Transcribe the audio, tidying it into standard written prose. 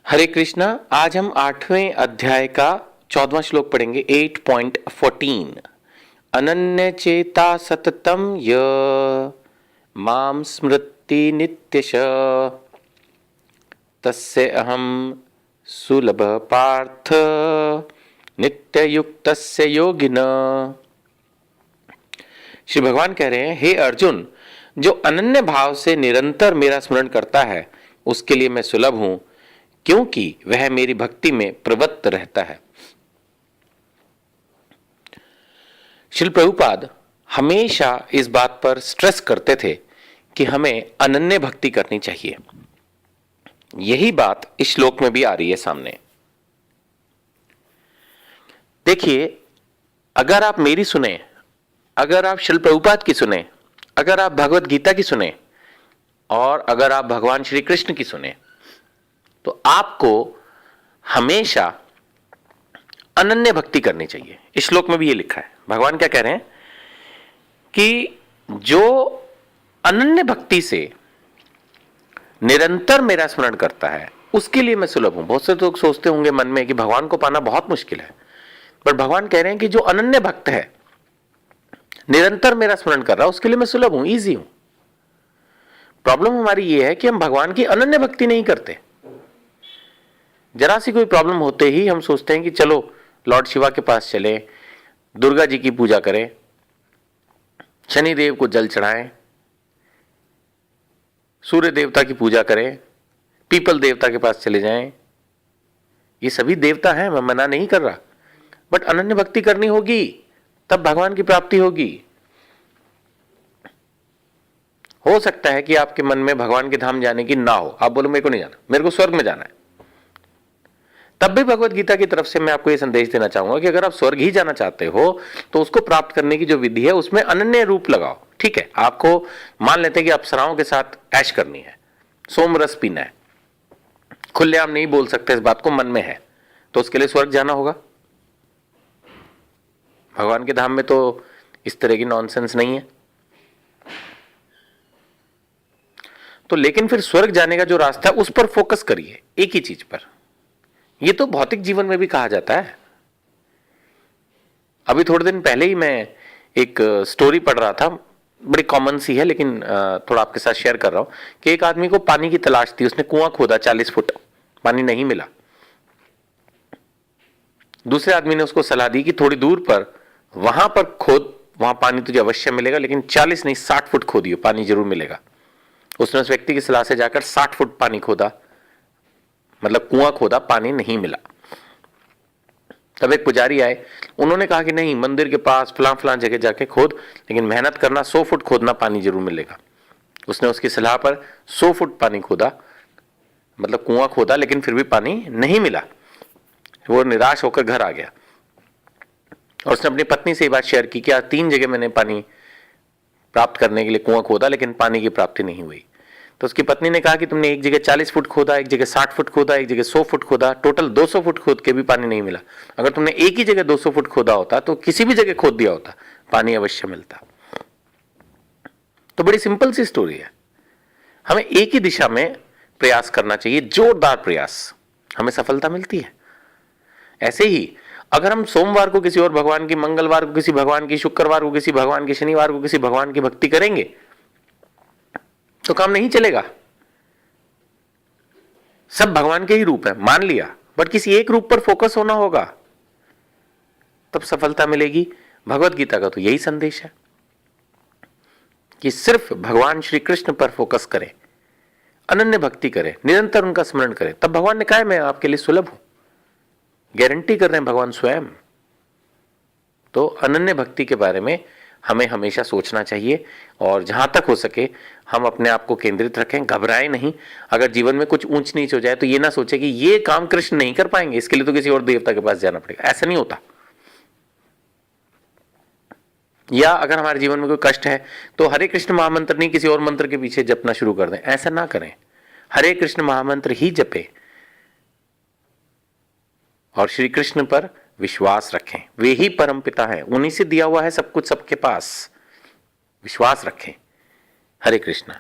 हरे कृष्णा। आज हम 8वें अध्याय का 14वां श्लोक पढ़ेंगे। 8.14 अनन्य चेता सततम य माम स्मृति नित्यश तस्य अहम सुलभ पार्थ नित्ययुक्तस्य योगिन। श्री भगवान कह रहे हैं, हे अर्जुन, जो अनन्य भाव से निरंतर मेरा स्मरण करता है उसके लिए मैं सुलभ हूं, क्योंकि वह मेरी भक्ति में प्रवृत्त रहता है। श्रील प्रभुपाद हमेशा इस बात पर स्ट्रेस करते थे कि हमें अनन्य भक्ति करनी चाहिए। यही बात इस श्लोक में भी आ रही है सामने। देखिए, अगर आप मेरी सुने, अगर आप श्रील प्रभुपाद की सुने, अगर आप भगवत गीता की सुने और अगर आप भगवान श्री कृष्ण की सुने, तो आपको हमेशा अनन्य भक्ति करनी चाहिए। इस श्लोक में भी ये लिखा है। भगवान क्या कह रहे हैं कि जो अनन्य भक्ति से निरंतर मेरा स्मरण करता है उसके लिए मैं सुलभ हूं। बहुत से लोग सोचते होंगे मन में कि भगवान को पाना बहुत मुश्किल है, पर भगवान कह रहे हैं कि जो अनन्य भक्त है, निरंतर मेरा स्मरण कर रहा है, उसके लिए मैं सुलभ हूं, ईजी हूं। प्रॉब्लम हमारी ये है कि हम भगवान की अनन्य भक्ति नहीं करते। जरा सी कोई प्रॉब्लम होते ही हम सोचते हैं कि चलो लॉर्ड शिवा के पास चले, दुर्गा जी की पूजा करें, शनि देव को जल चढ़ाएं, सूर्य देवता की पूजा करें, पीपल देवता के पास चले जाएं। ये सभी देवता हैं, मैं मना नहीं कर रहा, बट अनन्य भक्ति करनी होगी, तब भगवान की प्राप्ति होगी। हो सकता है कि आपके मन में भगवान के धाम जाने की ना हो, आप बोलो मेरे को नहीं जाना, मेरे को स्वर्ग में जाना है। तब भी भगवत गीता की तरफ से मैं आपको यह संदेश देना चाहूंगा कि अगर आप स्वर्ग ही जाना चाहते हो तो उसको प्राप्त करने की जो विधि है उसमें अनन्य रूप लगाओ। ठीक है, आपको मान लेते हैं कि अप्सराओं के साथ ऐश करनी है, सोम रस पीना है, खुलेआम नहीं बोल सकते, इस बात को मन में है, तो उसके लिए स्वर्ग जाना होगा। भगवान के धाम में तो इस तरह की नॉनसेंस नहीं है। तो लेकिन फिर स्वर्ग जाने का जो रास्ता है उस पर फोकस करिए, एक ही चीज पर। ये तो भौतिक जीवन में भी कहा जाता है। अभी थोड़े दिन पहले ही मैं एक स्टोरी पढ़ रहा था, बड़ी कॉमन सी है लेकिन थोड़ा आपके साथ शेयर कर रहा हूं कि एक आदमी को पानी की तलाश थी। उसने कुआं खोदा 40 फुट, पानी नहीं मिला। दूसरे आदमी ने उसको सलाह दी कि थोड़ी दूर पर वहां पर खोद, वहां पानी तुझे अवश्य मिलेगा, लेकिन 40 नहीं 60 फुट खोदियो, पानी जरूर मिलेगा। उसने उस व्यक्ति की सलाह से जाकर 60 फुट पानी खोदा, मतलब कुआं खोदा, पानी नहीं मिला। तब एक पुजारी आए, उन्होंने कहा कि नहीं, मंदिर के पास फलां फलां जगह जाके खोद, लेकिन मेहनत करना, 100 फुट खोदना, पानी जरूर मिलेगा। उसने उसकी सलाह पर 100 फुट पानी खोदा, मतलब कुआं खोदा, लेकिन फिर भी पानी नहीं मिला। वो निराश होकर घर आ गया और उसने अपनी पत्नी से ये बात शेयर की कि आज 3 जगह मैंने पानी प्राप्त करने के लिए कुआं खोदा, लेकिन पानी की प्राप्ति नहीं हुई। तो उसकी पत्नी ने कहा कि तुमने एक जगह 40 फुट खोदा, एक जगह 60 फुट खोदा, एक जगह 100 फुट खोदा, टोटल 200 फुट खोद के भी पानी नहीं मिला। अगर तुमने एक ही जगह 200 फुट खोदा होता तो किसी भी जगह खोद दिया होता, पानी अवश्य मिलता। तो बड़ी सिंपल सी स्टोरी है। हमें एक ही दिशा में प्रयास करना चाहिए, जोरदार प्रयास, हमें सफलता मिलती है। ऐसे ही अगर हम सोमवार को किसी और भगवान की, मंगलवार को किसी भगवान की, शुक्रवार को किसी भगवान की, शनिवार को किसी भगवान की भक्ति करेंगे तो काम नहीं चलेगा। सब भगवान के ही रूप है, मान लिया, बट किसी एक रूप पर फोकस होना होगा, तब सफलता मिलेगी। भगवत गीता का तो यही संदेश है कि सिर्फ भगवान श्री कृष्ण पर फोकस करें, अनन्य भक्ति करें, निरंतर उनका स्मरण करें, तब भगवान ने कहा मैं आपके लिए सुलभ हूं। गारंटी कर रहे हैं भगवान स्वयं। तो अनन्य भक्ति के बारे में हमें हमेशा सोचना चाहिए और जहां तक हो सके हम अपने आप को केंद्रित रखें, घबराएं नहीं। अगर जीवन में कुछ ऊंच नीच हो जाए तो ये ना सोचे कि ये काम कृष्ण नहीं कर पाएंगे, इसके लिए तो किसी और देवता के पास जाना पड़ेगा। ऐसा नहीं होता। या अगर हमारे जीवन में कोई कष्ट है तो हरे कृष्ण महामंत्र नहीं, किसी और मंत्र के पीछे जपना शुरू कर दें, ऐसा ना करें। हरे कृष्ण महामंत्र ही जपे और श्री कृष्ण पर विश्वास रखें। वे ही परम पिता हैं, उन्हीं से दिया हुआ है सब कुछ सबके पास। विश्वास रखें। हरे कृष्ण।